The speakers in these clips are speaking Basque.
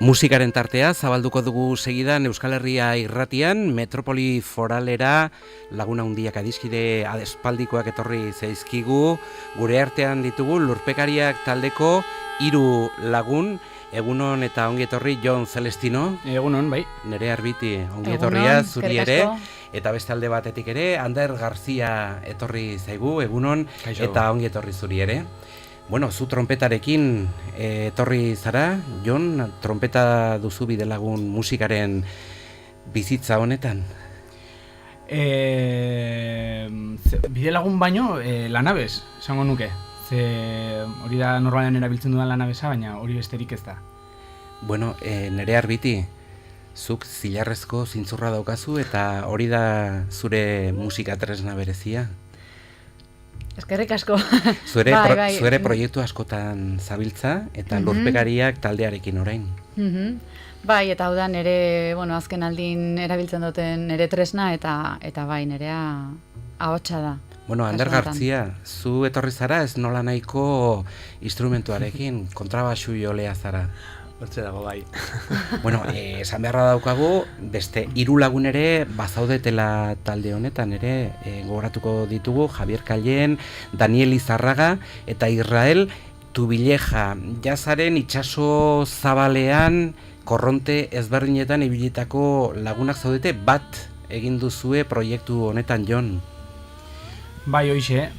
Musikaren tartea zabalduko dugu segidan Euskal Herria irratian, Metropoli Foralera Laguna Handiak adiskide adespaldikoak etorri zaizkigu. Gure artean ditugu Lurpekariak taldeko 3 lagun. Egunon eta ongi etorri Jon Celestino. Egunon, bai. Nere Arbiti, ongi etorria zuri ere. Eta beste alde batetik ere, Ander Garzia etorri zaigu, egunon, Kaixo. Eta ongi etorri zuri ere. Bueno, zu trompetarekin etorri zara, Jon, trompeta duzu bidelagun musikaren bizitza honetan? Bidelagun baino, lanabez, esango nuke. Ze hori da normalean erabiltzen dudan lanabeza, baina hori besterik ez da. Bueno, Nere Arbiti, zuk zilarrezko zintzurra daukazu eta hori da zure musika tresna berezia? Eskerrik asko. Zuere proiektu askotan zabiltza eta Lurpekariak taldearekin orain. Bai, eta hau da nire, azken aldin erabiltzen duten nire tresna eta bai, nirea ahotsa da. Bueno, Ander Garzia, zu etorri zara ez nola nahiko instrumentuarekin, kontrabaxu jolea zara. Hortze dago, bai. Bueno, esan beharra daukagu, beste 3 lagun ere bazaudetela talde honetan ere, gogoratuko ditugu Javier Callen, Daniel Izarraga eta Israel Tubileja. Jazaren itsaso zabalean, korronte ezberdinetan ibilitako lagunak zaudete, bat egin duzue proiektu honetan, Jon. Bai, hoixe.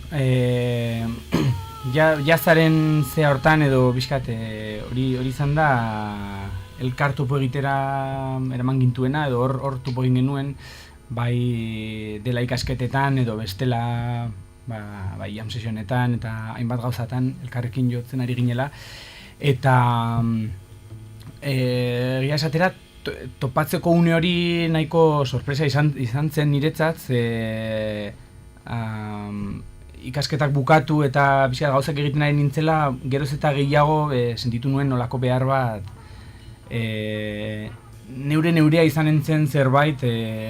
Jazaren zea hortan edo bizkat hori izan da elkar topo egitera eraman gintuena edo hor topo egin genuen bai dela ikasketetan edo bestela bai jam sesionetan eta hainbat gauzatan elkarrekin jotzen ari ginela eta egia esatera topatzeko une hori nahiko sorpresa izan zen niretzat ikasketak bukatu eta bizkat gauzak egiten ari nintzela, geroz eta gehiago sentitu nuen nolako behar bat neurea izan entzen zerbait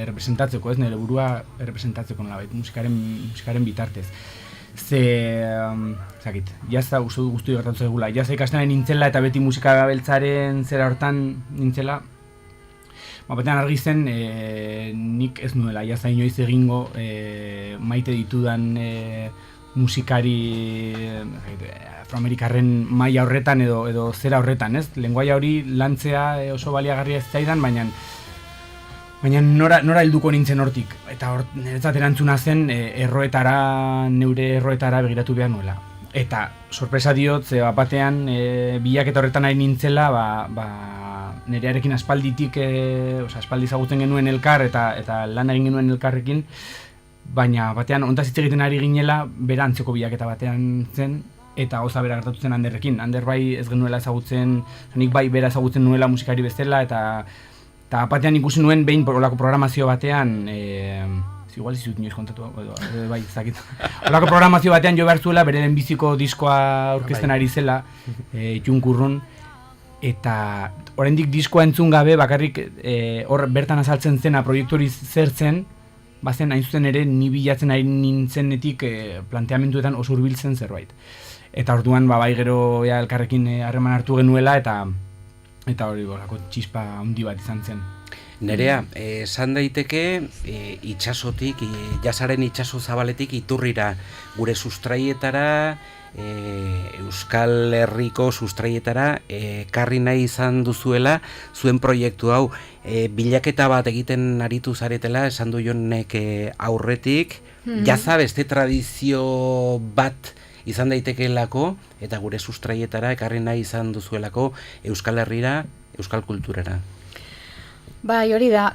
representatzeko, ez nire burua representatzeko nolabait, musikaren bitartez. Zakit, jazta guztu gertatu zegula, jazta ikasten ari nintzela eta beti musika beltzaren zera hortan nintzela, batean argi zen nik ez nuela jazta inoiz egingo maite ditudan musikari afroamerikarren maila horretan edo zera horretan, ez? Lengoaia hori lantzea oso baliagarria ez zaidan, baina nora helduko nintzen hortik. Eta niretzat erantzuna zen neure erroetara begiratu behar nuela. Eta sorpresa diot, batean bilaketa horretan ari nintzela, nerearekin aspalditik, aspaldi ezagutzen genuen elkar eta lan egin genuen elkarrekin, baina batean ontaz hitz egiten ari ginela, bera antzeko bilaketa batean zen, eta gauza bera gertatu zen Anderrekin. Ander bai ez genuela ezagutzen, nik bai bera ezagutzen nuela musikari bezala, eta batean ikusi nuen behin olako programazio batean, igual ez dut inoiz kontatu, bai, zakit. Olako programazio batean jo behar zuela, bere lehenbiziko diskoa aurkezten ari zela, Junkurrun, eta oraindik diskoa entzun gabe, bakarrik hor bertan azaltzen zena proiektu hori zertzen, bazen hain zuzen ere ni bilatzen ari nintzenetik planteamenduetan oso hurbiltzen zerbait. Eta orduan bai gero elkarrekin harreman hartu genuela eta hori bolako txispa handi bat izan zen. Nerea, esan daiteke itsasotik, jazaren itsaso zabaletik iturrira, gure sustraietara, Euskal Herriko sustraietara ekarri nahi izan duzuela zuen proiektu hau. Bilaketa bat egiten aritu zaretela, esan du Jonek aurretik, jaza beste tradizio bat izan daitekeelako eta gure sustraietara ekarri nahi izan duzuelako Euskal Herrira, Euskal kulturara. Bai, hori da,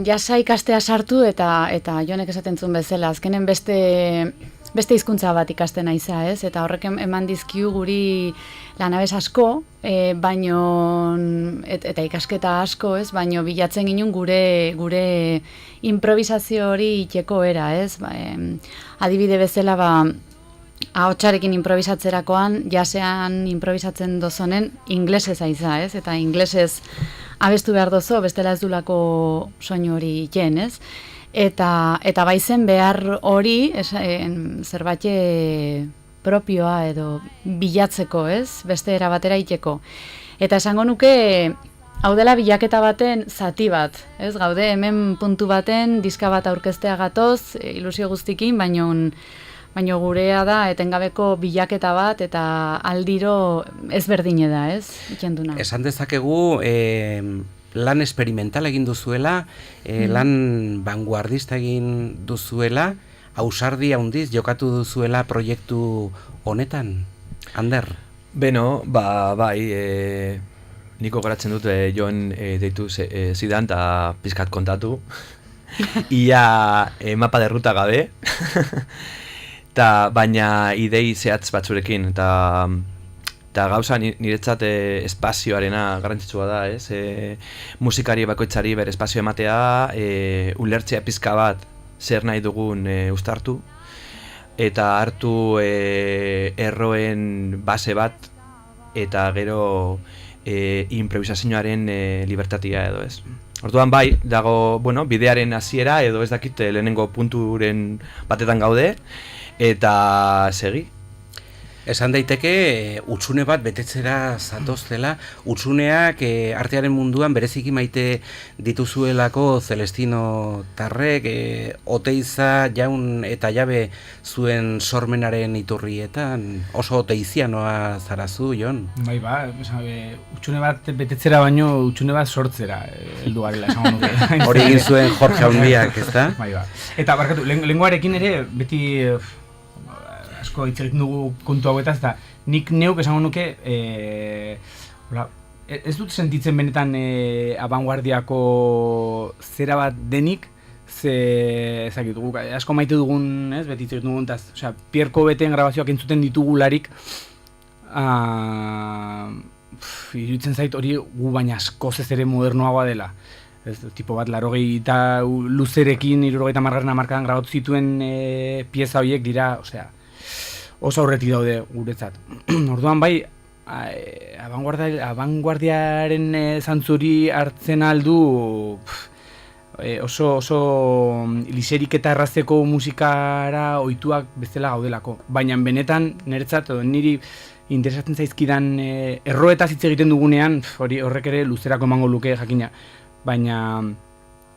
jasa ikastea sartu eta Jonek esaten zuen bezala, azkenen beste hizkuntza bat ikasten aiza, ez? Eta horrek eman dizkiu guri lanabez asko, eta ikasketa asko, ez? Baino bilatzen ginen gure improvisazio hori iteko era, ez? Adibide bezala, ahotsarekin improvisatzerakoan, jasean improvisatzen dozonen inglesez aiza, ez? Eta inglesez abestu behar dozo, bestela ez dulako soinu hori jen, ez? Eta bai zen behar hori zerbait propioa edo bilatzeko, ez? Beste era batera iteko. Eta esango nuke, hau dela bilaketa baten zati bat, ez? Gaude hemen puntu baten diska bat aurkeztea gatoz, ilusio guztikin, baino gurea da etengabeko bilaketa bat eta aldiro ezberdine da, ez? Ikenduna. Esan dezakegu lan experimental egin duzuela, lan vanguardista egin duzuela, ausardi handiz jokatu duzuela proiektu honetan, Ander? Beno, bai, niko garatzen dut joan deitu zidan eta pizkat kontatu. Ia mapa de ruta gabe. Baina idei zehatz batzurekin, eta gauza niretzat espazioarena garrantzitsua da, ez? Musikari bakoitzari bere espazio ematea, ulertzea pizka bat zer nahi dugun uztartu, eta hartu erroen base bat, eta gero improvisazioaren libertatia edo, ez? Orduan bai, dago, bidearen hasiera edo ez dakit lehenengo punturen batetan gaude, eta segi. Esan daiteke, hutsune bat betetzera zatoztela, hutsuneak artearen munduan bereziki maite dituzuelako Celestino Tarrek, Oteiza, Jaun eta Jabe zuen sormenaren iturrietan, oso oteizianoa zarazu, Jon? Bai, hutsune bat betetzera baino hutsune bat sortzera heldu garela, esango nuke. Hori egin zuen Jorge Handiak, ezta? Bai. Eta barkatu, lenguarekin ere beti asko hitz egiten dugu kontu hauetaz, eta nik neuk esango nuke ez dut sentitzen benetan abanguardiako zera bat denik, ezakit, asko maite dugun, ez, beti hitz egiten dugun, Pierre Cobeten grabazioak entzuten ditugularik, iruditzen zait hori gu baina askoz ez ere modernoagoa dela. Ez, tipo bat, 80 luzerekin, 70 hamarkadan grabatu zituen pieza horiek dira, oso aurretik daude guretzat. Orduan bai, abanguardiaren zantzuri hartzen aldu oso liserik eta errazteko musikara ohituak bezala gaudelako. Baina benetan, niretzat, niri interesatzen zaizkidan erroetaz hitz egiten dugunean, horrek ere luzerako emango luke jakina. Baina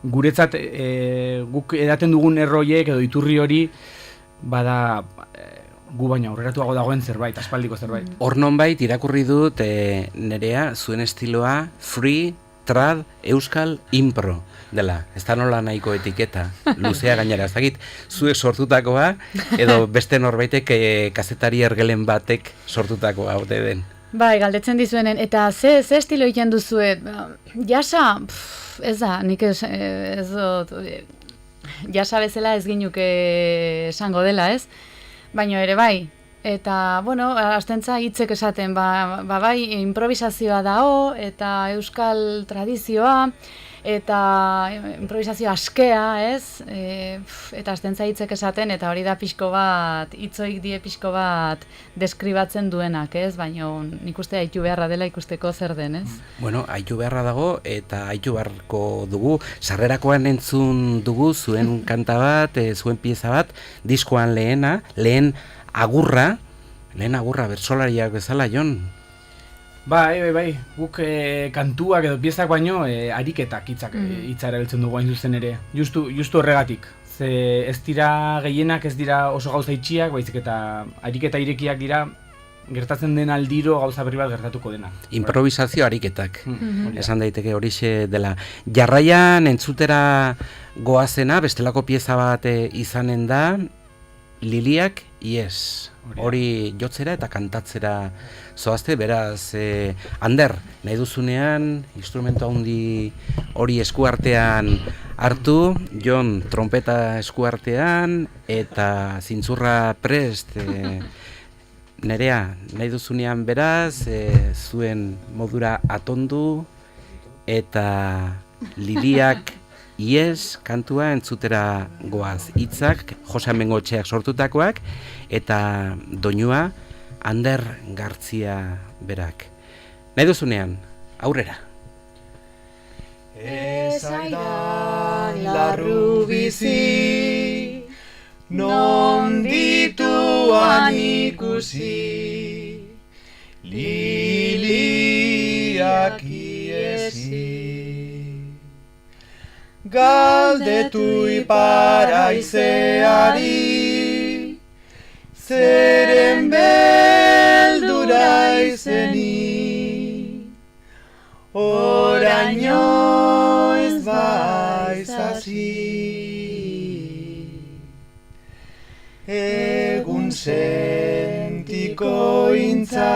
guretzat guk edaten dugun erroiek edo iturri hori bada gu baina aurreratuago dagoen zerbait, aspaldiko zerbait. Hor nonbait irakurri dut Nerea zuen estiloa free, trad, euskal, impro dela. Ez da nola nahiko etiketa, luzea gainera, ez dakit zuek sortutakoa edo beste norbaitek kazetari ergelen batek sortutakoa ote den. Bai, galdetzen dizuenen, eta ze estilo egiten duzuet? Jasa, ez da, nik ez dut, jasa bezala ez ginuke esango dela, ez? Baina ere bai, eta, astentza hitzek esaten, bai, improvisazioa dao, eta euskal tradizioa, eta improvisazio askea, ez? Eta astentza hitzek esaten, eta hori da pixko bat, hitzoik die pixko bat deskribatzen duenak, ez? Baina nik uste haitu beharra dela ikusteko zer den, ez? Haitu beharra dago, eta haitu beharko dugu, sarrerakoan entzun dugu zuen kanta bat, zuen pieza bat, diskoan lehen agurra bertsolariak bezala, Jon? Bai, guk kantuak edo piezak baino ariketak hitza erabiltzen dugu hain zuzen ere. Justu horregatik. Ze ez dira gehienak, ez dira oso gauza itxiak, baizik eta ariketa irekiak dira, gertatzen den aldiro gauza berri bat gertatuko dena. Improvisazio ariketak, esan daiteke horixe dela. Jarraian entzutera goazena, bestelako pieza bat izanen da, Liliak Ies. Hori jotzera eta kantatzera zoazte, beraz, Ander, nahi duzunean, instrumento handi hori eskuartean hartu, Jon trompeta eskuartean, eta zintzurra prest, Nerea, nahi duzunean beraz, zuen modura atondu, eta Liliak Ies kantua entzutera goaz, hitzak Jose Amengotxeak sortutakoak eta doinua Ander Gartzia berak. Nahi duzunean, aurrera. Ez aidan larru bizi, non dituan ikusi, Lili biak iesi. Galdetu iparaizeari, zeren beldura izeni, oraino ez baiz hasi. Egun sentiko intza,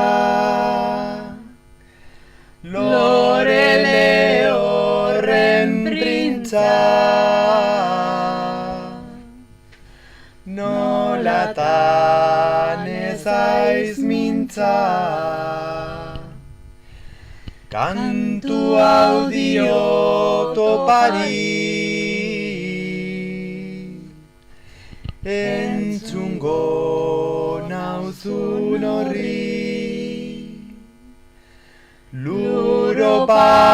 lore lehorren printza, nolatan ez aiz mintza, kantu audio topari, entzungo nauzun horri, luro paroari.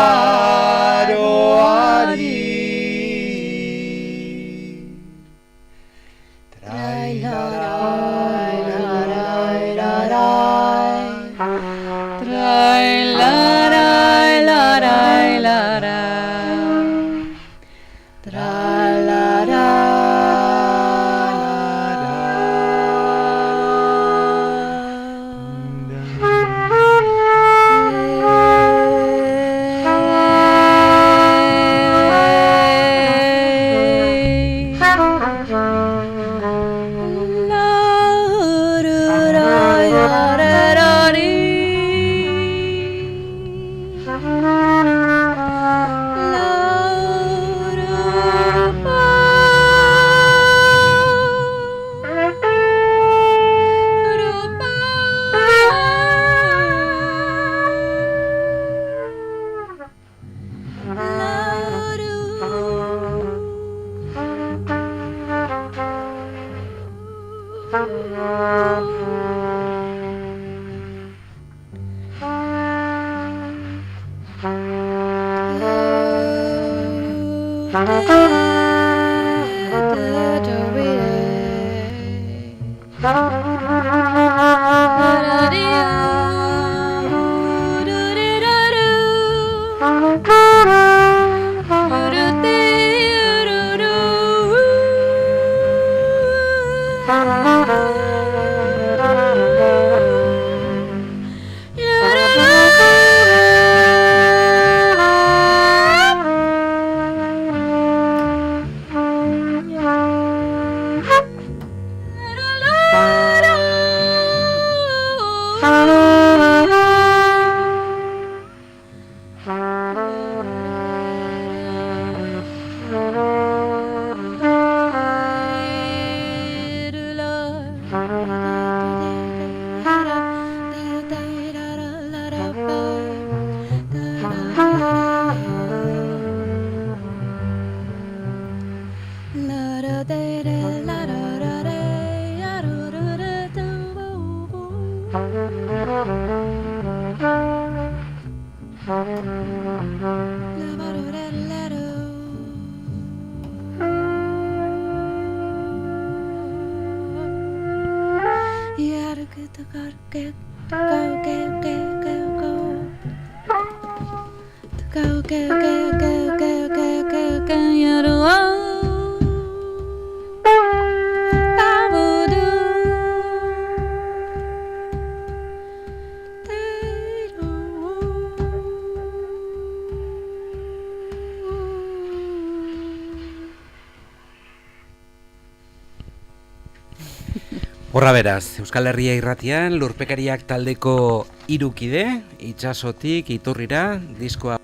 Horra beraz, Euskal Herria irratian Lurpekariak taldeko irukide, itsasotik iturrira, diskoa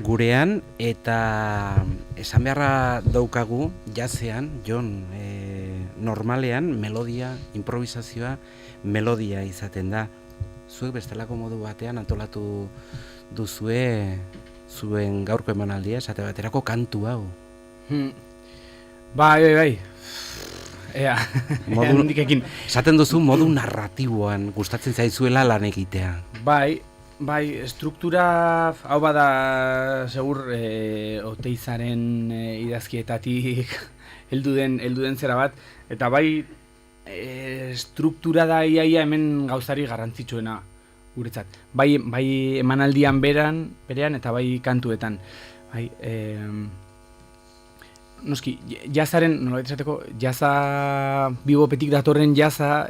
gurean, eta esan beharra daukagu, jazean, Jon, normalean, melodia, improvisazioa, melodia izaten da. Zuek bestelako modu batean antolatu duzue zuen gaurko emanaldia, esate baterako kantu hau. Bai. Ea, nondik esaten duzu modu narratiboan gustatzen zaizuela lan egitea. Bai, struktura hau bada segur Oteizaren idazkietatik heldu den zera bat, eta bai struktura da iaia hemen gauzari garrantzitsuena. guretzat. Bai emanaldian berean eta bai kantuetan. Bai, noski, jazaren, nolabait esateko, jaza, bibopetik datorren jaza,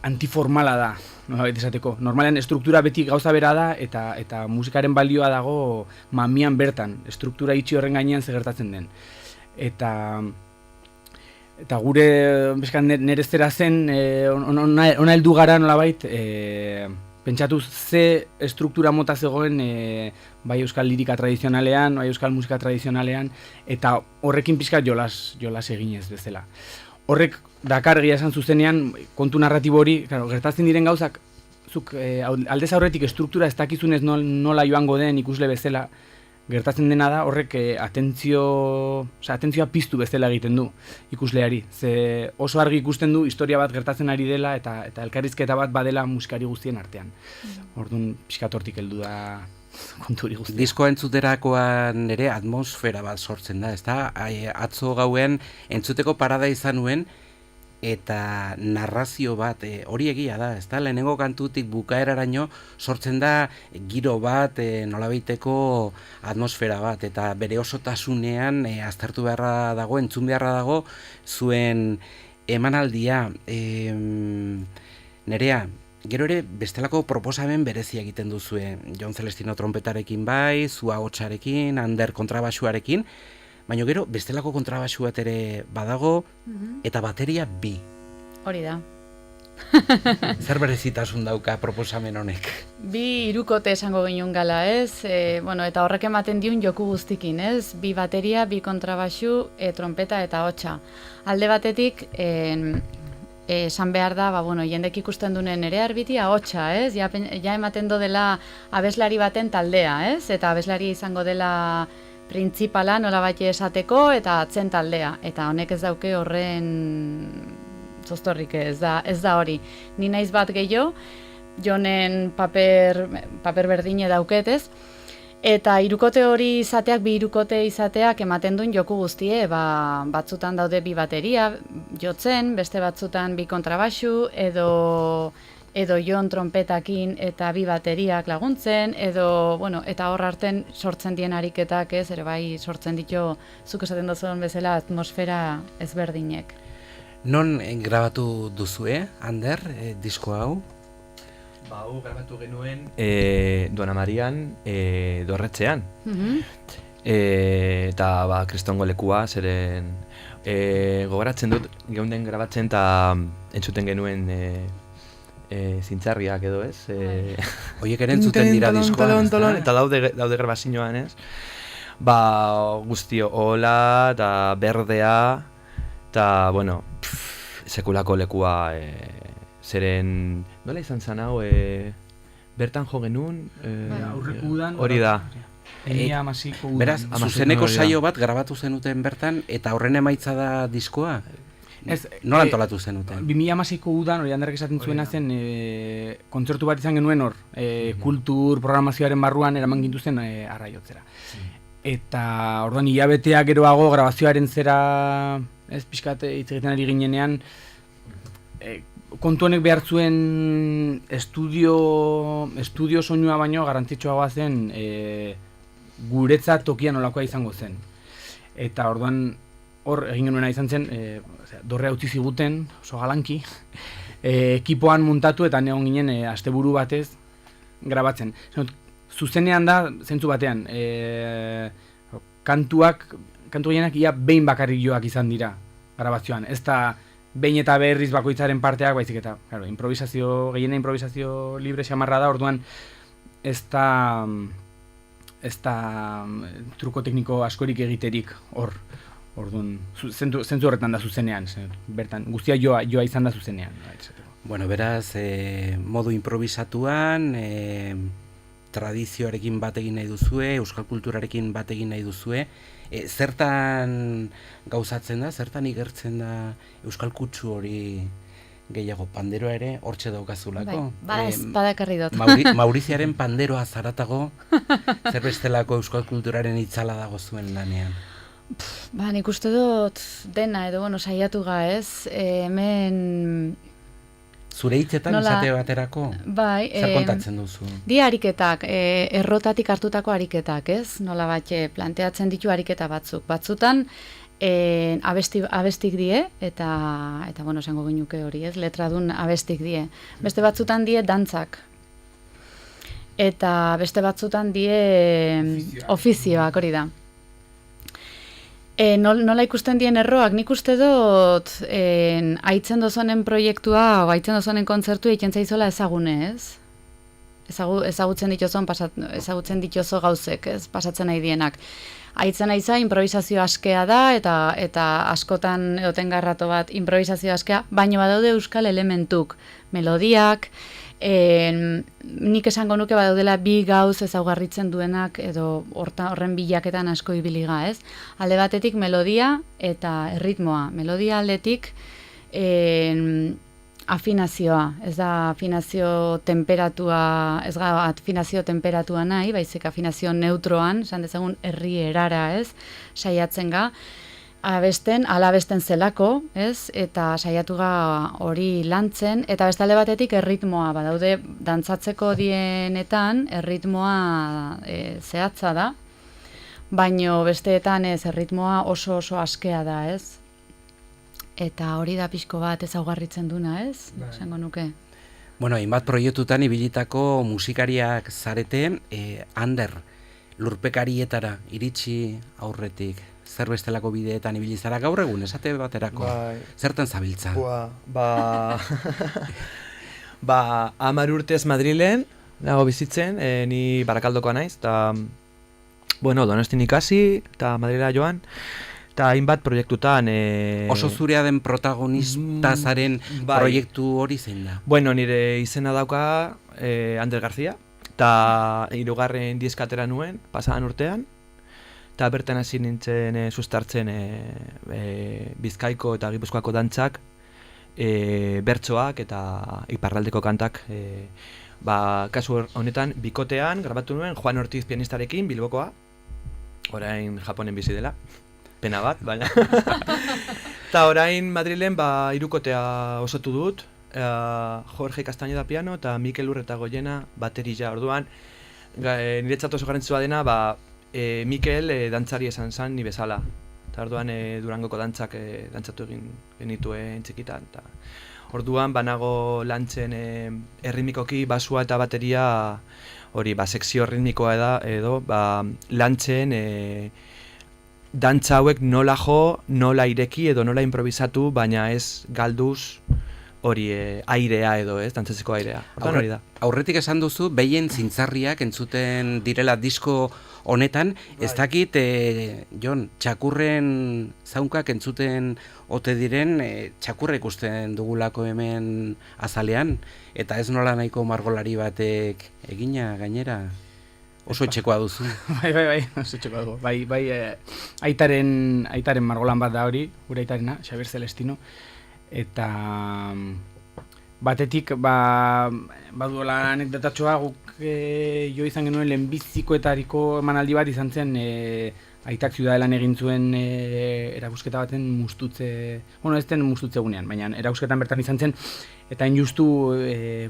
antiformala da, nolabait esateko. Normalean estruktura beti gauza bera da eta musikaren balioa dago mamian bertan, estruktura itxi horren gainean gertatzen den. Eta gure nire zera zen, ona heldu gara nolabait, pentsatuz ze struktura mota zegoen bai euskal lirika tradizionalean, bai euskal musika tradizionalean, eta horrekin pixkat jolas eginez bezala. Horrek dakar egia esan zuzenean, kontu narratibo hori, gertatzen diren gauzak, zuk aldez aurretik estruktura ez dakizunez nola joango den ikusle bezala, gertatzen dena da horrek atentzioa piztu bezala egiten du ikusleari. Ze oso argi ikusten du historia bat gertatzen ari dela eta elkarrizketa bat badela musikari guztien artean. Orduan pixkat hortik heldu da kontu hori guztia. Diskoa entzuterakoan ere atmosfera bat sortzen da, ezta? Atzo gauen entzuteko parada izan nuen eta narrazio bat hori egia da, ezta? Lehenengo kantutik bukaeraraino sortzen da giro bat, nolabaiteko atmosfera bat, eta bere osotasunean aztertu beharra dago, entzun beharra dago zuen emanaldia. Nerea, gero ere bestelako proposamen berezia egiten duzue, Jon Celestino trompetarekin bai, zu ahotsarekin, Ander kontrabaxuarekin, baina gero bestelako kontrabaxu bat ere badago, eta bateria bi. Hori da. Zer berezitasun dauka proposamen honek? Bi hirukote esango ginen gala, ez? Eta horrek ematen diun joku guztikin, ez? Bi bateria, bi kontrabaxu, trompeta eta ahotsa. Alde batetik, esan behar da, jendek ikusten duen ere arbiti ahotsa, ez? Ja ematen do dela abeslari baten taldea, ez? Eta abeslari izango dela printzipala nolabait esateko eta atzen taldea. Eta honek ez dauke horren zoztorrik, ez da hori. Ni naiz bat gehiago, Jonen paper berdine dauketez, eta hirukote hori izateak, bi hirukote izateak ematen duen joku guztie, batzutan daude bi bateria jotzen, beste batzutan bi kontrabaxu, edo Jon trompetakin eta bi bateriak laguntzen, eta hor arten sortzen dien ariketak, ez, ere bai sortzen ditu, zuk esaten duzuen bezala, atmosfera ezberdinek. Non grabatu duzue, Ander, disko hau? Hau grabatu genuen Dona Marian Dorretxean. Eta kristongo lekua, zeren gogoratzen dut, geunden grabatzen eta entzuten genuen zintzarriak edo, ez? Oiek ere entzuten dira diskoan. Eta daude grabazioan, ez? Guztio hola, eta berdea, eta, sekulako lekua, zeren, nola izan zen hau, bertan jo genuen? Aurreko udan. Hori da. Beraz, zuzeneko saio bat grabatu zenuten bertan, eta horren emaitza da diskoa? Nola antolatu zenuten? 2016ko udan, hori Anderrek esaten zuena zen, kontzertu bat izan genuen hor, kultur programazioaren barruan eraman gintuzten arraiotzera. Eta orduan hilabetea geroago grabazioaren zera, ez pixkat hitz egiten ari ginenean, kontu honek behar zuen estudio soinua baino garrantzitsuagoa zen guretzat tokia nolakoa izango zen. Eta orduan hor egin genuena izan zen, dorrea utzi ziguten, oso galanki, ekipoan muntatu eta neon ginen asteburu batez grabatzen. Zuzenean da, zentzu batean, kantu gehienak ia behin bakarrik joak izan dira grabazioan. Ez da behin eta berriz bakoitzaren parteak, baizik eta, gehiena improvisazio libre xamarra da, orduan ez da truko tekniko askorik egiterik hor. Orduan, zentzu horretan da zuzenean, bertan, guztia joa izan da zuzenean. Beraz, modu improvisatuan, tradizioarekin bat egin nahi duzue, euskal kulturarekin bat egin nahi duzue, zertan gauzatzen da, zertan igertzen da euskal kutsu hori gehiago, panderoa ere hortxe daukazulako? Badakarri dut. Mauriziaren panderoa zaratago, zer bestelako euskal kulturaren itzala dago zuen lanean? Nik uste dut dena edo saiatu ga, ez? Hemen Zure hitzetan esate baterako? Bai. Zer kontatzen duzu? Di ariketak, errotatik hartutako ariketak, ez? Nola planteatzen ditu ariketa batzuk. Batzutan, abestik die, eta bueno, esango genuke hori, ez? Letradun abestik die. Beste batzutan die dantzak. Eta beste batzutan die ofizioak, hori da. Nola ikusten dien erroak, nik uste dut aitzen dozonen proiektua o aitzen dozonen kontzertu egiten zaizola ezagune, ez? Ezagutzen dituzo gauzek, ez? Pasatzen nahi dienak. Aitzen aiza improvisazio askea da eta askotan egoten garrato bat improvisazio askea, baina badaude euskal elementuk, melodiak, nik esango nuke badaudela bi gauz ezaugarritzen duenak edo horren bilaketan asko ibiliga, ez? Alde batetik melodia eta erritmoa. Melodia aldetik afinazioa, ez da afinazio temperatua, ez da afinazio temperatua nahi, baizik afinazio neutroan, esan dezagun herri erara, ez? Saiatzen ga. Alabesten zelako, ez? Eta saiatu ga hori lantzen, eta bestale batetik erritmoa, badaude dantzatzeko dienetan erritmoa zehatza da, baino besteetan ez, erritmoa oso askea da, ez? Eta hori da pixko bat ezaugarritzen duna, ez? Esango nuke. Bueno, hainbat proiektutan ibilitako musikariak zarete, Ander, lurpekarietara iritsi aurretik. Zer bestelako bideetan ibili zara gaur egun, esate baterako. Zertan zabiltza? Ba 10 urtez Madrilen nago bizitzen, ni Barakaldokoa naiz, eta bueno, Donostin ikasi, eta Madrila joan, eta hainbat proiektutan... Oso zurea den protagonista zaren proiektu hori zein da? Bueno, nire izena dauka Ander García, eta 3. diskatera nuen, pasadan urtean, eta bertan hasi nintzen sustartzen Bizkaiko eta Gipuzkoako dantzak, bertsoak eta iparraldeko kantak. Kasu honetan, bikotean grabatu nuen Juan Ortiz pianistarekin, Bilbokoa, orain Japonen bizi dela, pena bat, baina. Eta orain Madrilen 3 kotea osatu dut, Jorge Castañeda piano eta Mikel Urretagoiena bateria. Orduan, niretzat oso garrantzitsua dena, Mikel dantzari esan zan ni bezala. Eta orduan Durangoko dantzak dantzatu egin genituen txikitan. Orduan banago lantzen erritmikoki basua eta bateria hori sekzio ritmikoa edo lantzen dantza hauek nola jo, nola ireki edo nola improvisatu, baina ez galduz hori airea edo, ez, dantzatzeko airea. Orduan hori da. Aurretik esan duzu, behien zintzarriak entzuten direla disko honetan, ez dakit, Jon, txakurren zaunkak entzuten ote diren, txakurra ikusten dugulako hemen azalean, eta ez nola nahiko margolari batek egina gainera? Oso etxekoa duzu. Bai, oso etxekoa dugu. Bai, aitaren margolan bat da hori, gure aitarena, Xabier Celestino, eta batetik baduela anekdotatxoa guk jo izan genuen lehenbizikoetariko emanaldi bat izan zen aitak Ziudadelan egin zuen erakusketa baten mustutze, bueno, ez den mustutze gunean, baina erakusketan bertan izan zen, eta injustu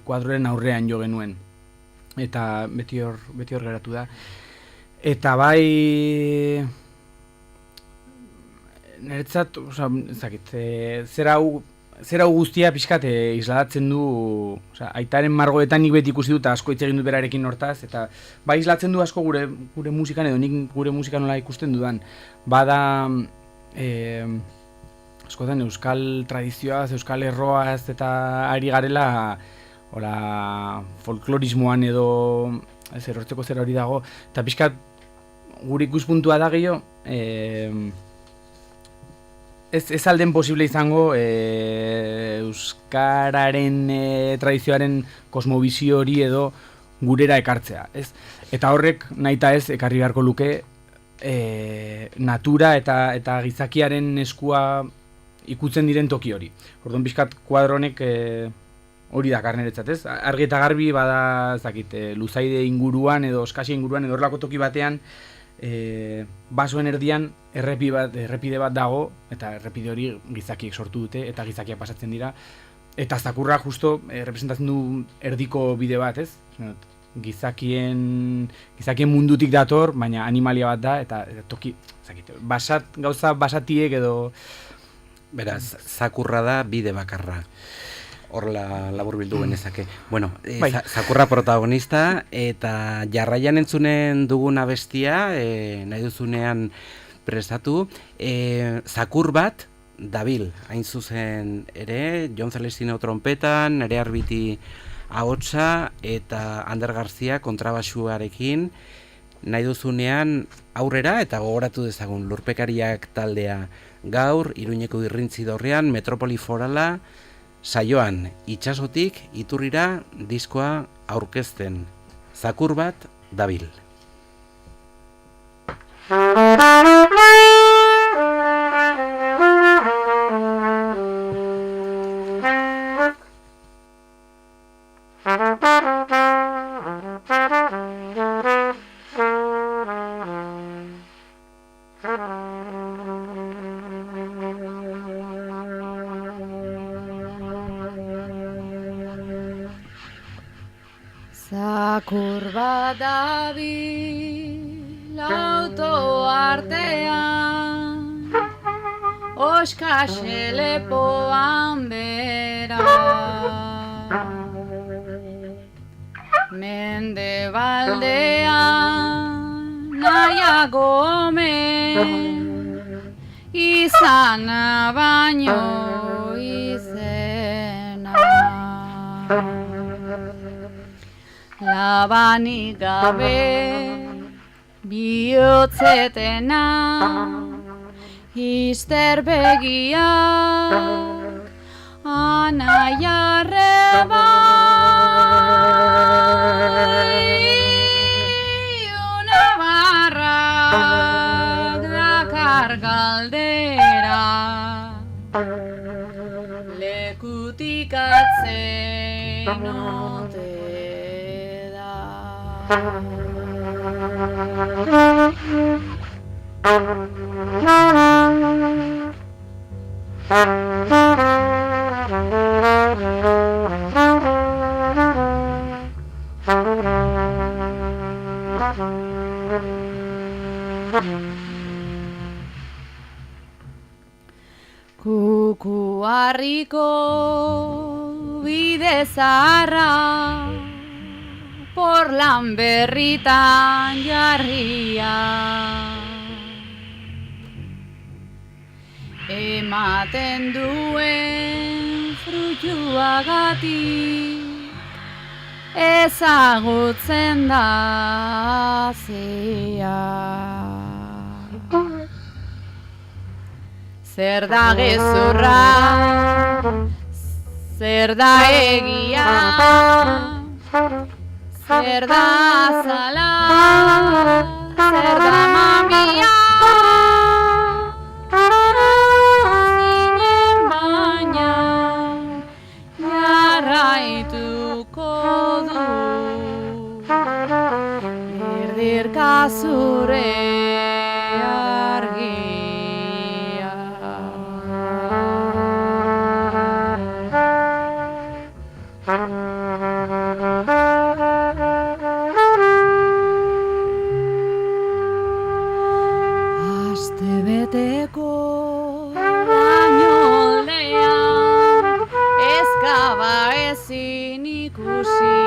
kuadroren aurrean jo genuen, eta beti hor geratu da. Eta bai niretzat, ezakit, zer hau guztia pixkat isladatzen du, aitaren margoetan nik beti ikusi dut asko hitz egin dut berarekin hortaz, eta bai islatzen du asko gure musikan edo nik gure musika nola ikusten dudan. Bada askotan euskal tradizioaz, euskal erroaz eta ari garela folklorismoan edo erortzeko zer hori dago, eta pixkat gure ikuspuntua da gehiago, ez alden posible izango euskararen tradizioaren kosmobizio hori edo gurera ekartzea, ez? Eta horrek nahita ez ekarri beharko luke natura eta gizakiaren eskua ikutzen diren toki hori. Orduan pixkat kuadronek hori da karneretzat, ez? Argi eta garbi bada, ezakit, Luzaide inguruan edo Eskasia inguruan edo horrelako toki batean basoen erdian errepide bat dago, eta errepide hori gizakiek sortu dute eta gizakiak pasatzen dira, Eta zakurra justo representatzen du erdiko bide bat, ez? Gizakien mundutik dator, baina animalia bat da, eta toki, gauza basatiek edo... Beraz, zakurra da bide bakarra. Horla laburbildu genezake. Bueno, zakurra protagonista, eta jarraian entzunen dugun abestia, nahi duzunean prestatu, zakur bat dabil, hain zuzen ere, Jon Celestino trompetan, Nere Arbiti ahotsa eta Ander Garzia kontrabasuarekin, nahi duzunean aurrera eta gogoratu dezagun Lurpekariak taldea gaur, Iruñeko Irrintzi Dorrean, Metropoli Forala, saioan itsasotik iturrira diskoa aurkezten. Zakur bat dabil. Zakur bat dabil auto artean, oskase lepoan bera. Mendebaldean nahiago omen, izana baino izena. Labanik gabe bihotzetena, izterbegiak anaiarreba. Unabarrak dakar galdera, lekutik atzein ote. Kukuarriko bide zaharra, Porlan berritan jarria, ematen duen fruituagatik ezagutzen da zea. Zer da gezurra, zer da egia, zer da azala, zer da mamia, zinen baina jarraituko du, erdirka zure argia. Astebeteko bainoldean ezkaba ezin ikusi,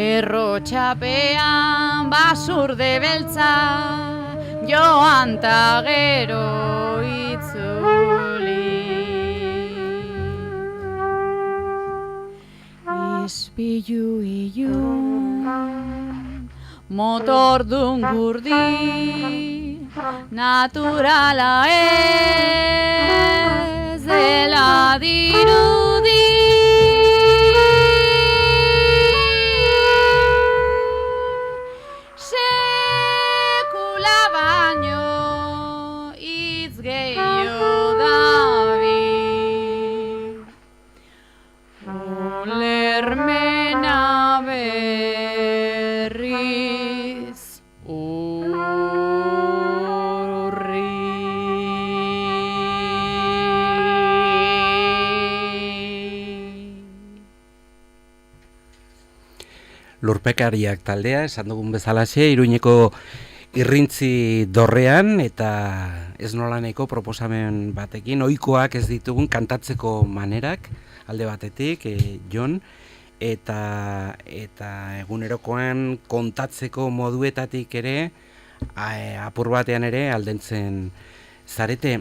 errotxapean basurde beltza joan ta gero itzuli. Ispilu ilun, motordun gurdi, naturala ez dela dirudi. Sekula baino hitz gehiago dabil, ulermena berriz urri. Lurpekariak taldea, esan dugun bezalaxe, Iruñeko irrintzi dorrean eta ez nolaneko proposamen batekin, ohikoak ez ditugun kantatzeko manerak alde batetik, Jon, eta egunerokoan kontatzeko moduetatik ere, apur batean ere aldentzen zarete.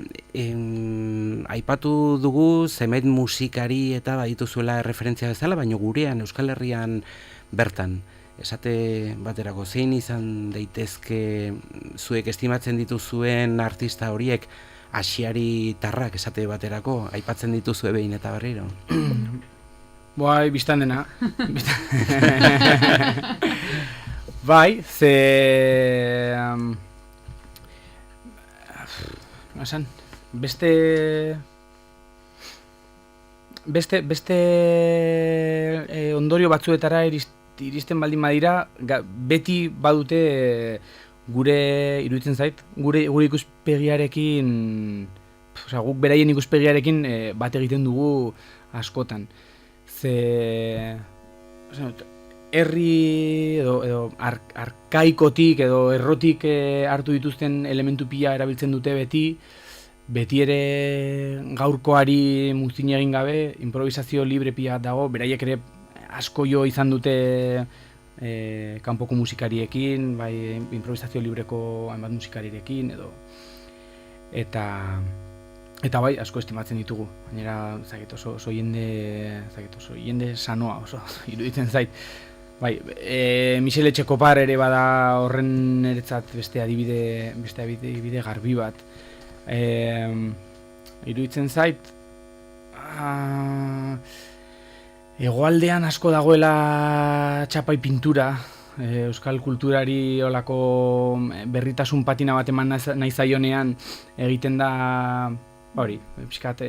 Aipatu dugu zenbait musikari eta badituzuela referentzia bezala, baina gurean Euskal Herrian bertan, esate baterako zein izan daitezke zuek estimatzen dituzuen artista horiek, asiari tarrak esate baterako, aipatzen dituzue behin eta berriro? Bai, biztan dena. Bai, ze... Esan, beste ondorio batzuetara iristen baldin badira, beti badute gure, iruditzen zait, gure ikuspegiarekin, guk beraien ikuspegiarekin bat egiten dugu askotan. Ze... herri edo arkaikotik edo errotik hartu dituzten elementu pila erabiltzen dute beti ere gaurkoari muzin egin gabe, improvisazio libre pila dago, beraiek ere asko jo izan dute kanpoko musikariekin, bai improvisazio libreko hainbat musikarirekin edo eta bai, asko estimatzen ditugu. Gainera, oso jende sanoa, oso iruditzen zait. Bai, Michel Etxekopar ere bada horren eretzat beste adibide garbi bat. Iruditzen zait, hegoaldean asko dagoela txapai pintura, euskal kulturari olako berritasun patina bat eman nahi zaionean egiten da, hori,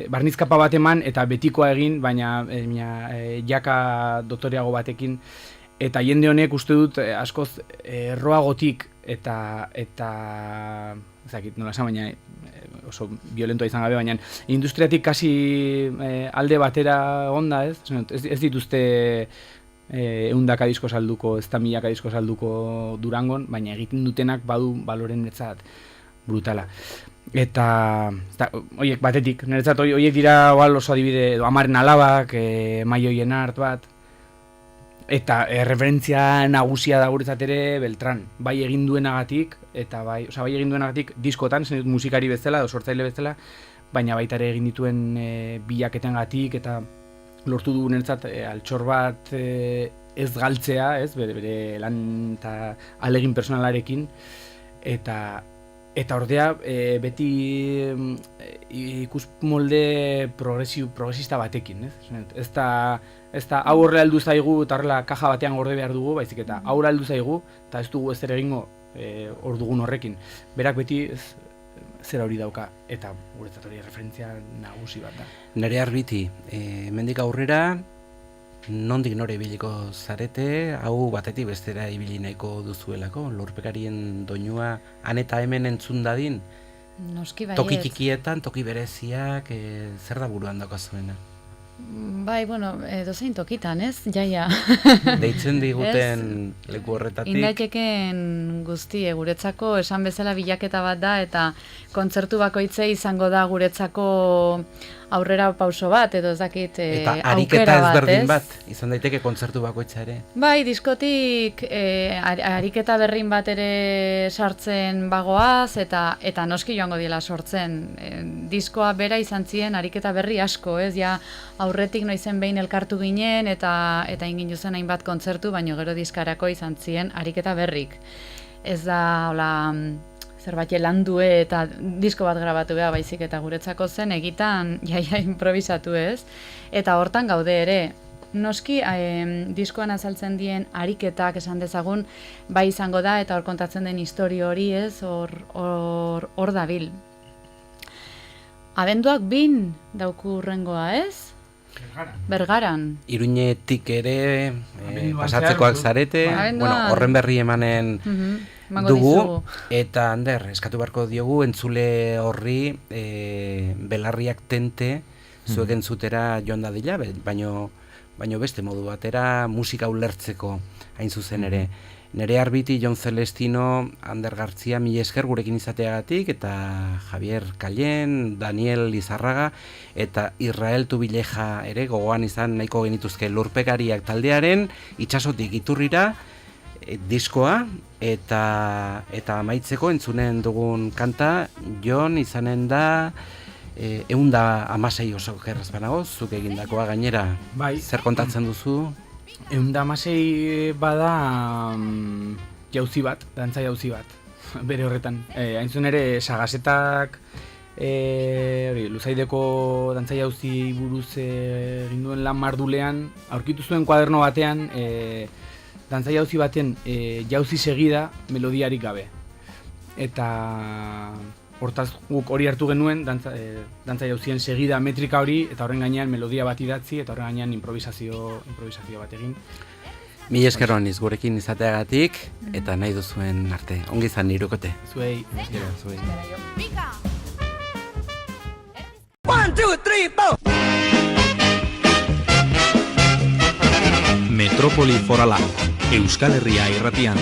barnizkapa bat eman eta betikoa egin, baina jaka dotoreago batekin. Eta jende honek uste dut askoz erroagotik eta ezakit nola esan, baina oso violentoa izan gabe, baina industriatik kasi alde batera onda, ez dituzte 100 disko salduko, ez da 1000 disko salduko Durangon, baina egiten dutenak badu baloren netzat brutala. Eta horiek batetik, niretzat horiek dira oso adibide, Amaren Alabak, Maioien Art bat, eta referentzia nagusia da guretzat ere Beltran, bai egin duenagatik, eta bai egin duenagatik diskotan, zen dut musikari bezala, edo sortzaile bezala, baina baita ere egin dituen bilaketengatik eta lortu dugu niretzat altxor bat ez galtzea, bere lan eta alegin personalarekin, eta ordea beti ikus molde progresista batekin, ez da hau horrela heldu zaigu eta horrela kaja batean gorde behar dugu, baizik eta aurra heldu zaigu eta ez dugu ezer egingo hor dugun horrekin. Berak beti zera hori dauka eta guretzat hori referentzia nagusi bat da. Nere Arbiti, hemendik aurrera nondik nore ibiliko zarete, hau batetik bestera ibili nahiko duzuelako, Lurpekarien doinua han eta hemen entzun dadin? Noski bai. Toki txikietan, toki bereziak, zer da buruan daukazuena? Bai, bueno, dozein tokitan, ez? Jaia. Deitzen diguten leku horretatik. Indaiteken guztie, guretzako esan bezala bilaketa bat da, eta kontzertu bakoitze izango da guretzako aurrera pauso bat, edo ez dakit eta aukera ariketa bat, ezberdin bat, izan daiteke kontzertu bakoitza ere. Bai, diskotik ariketa berrin bat ere sartzen bagoaz, eta noski joango diela sortzen. Diskoa bera izan ziren ariketa berri asko, ez? Ja, aurretik noizen behin elkartu ginen, eta ingin zen hainbat kontzertu, baino gero diskarako izan ziren ariketa berrik. Ez da, hola, zerbait landue eta disko bat grabatu beha baizik, eta guretzako zen egitan jaia improvisatu, ez? Eta hortan gaude ere. Noski, diskoan azaltzen dien ariketak esan dezagun, bai izango da, eta hor kontatzen den historio hori, ez? Hor dabil. Abenduak 2 dauku hurrengoa, ez? Bergaran. Iruñetik ere pasatzekoak zarete, horren berri emanen dugu, eta Ander, eskatu beharko diogu entzule horri belarriak tente zuek entzutera joan dadila, baino beste modu batera musika ulertzeko hain zuzen ere. Nere arbiti Jon Celestino, Ander Gartzia, mila esker gurekin izateagatik, eta Javier Kallen, Daniel Lizarraga, eta Israel Tubileja ere gogoan izan nahiko genituzke Lurpekariak taldearen itsasotik iturrira diskoa, eta amaitzeko entzunen dugun kanta, Jon izanen da 116 oso gerraz banago, zuk egindakoa gainera. Bai. Zer kontatzen duzu? 116 bada jauzi bat, dantza jauzi bat, bere horretan. Haintzun ere, Sagasetak Luzaideko dantza jauzi buruz egin duen lan mardulean, aurkitu zuen kuaderno batean, dantza jauzi baten jauzi segida melodiarik gabe. Eta hortaz guk hori hartu genuen, dantza jauzien segida metrika hori, eta horren gainean melodia bat idatzi, eta horren gainean improvisazio bat egin. Mila esker honiz gurekin izateagatik, eta nahi duzuen arte. Ongi izan Hirukote. Zuei. Zuei. 1, 2, 3, 4. Metropoli Forala, Euskal Herria irratian.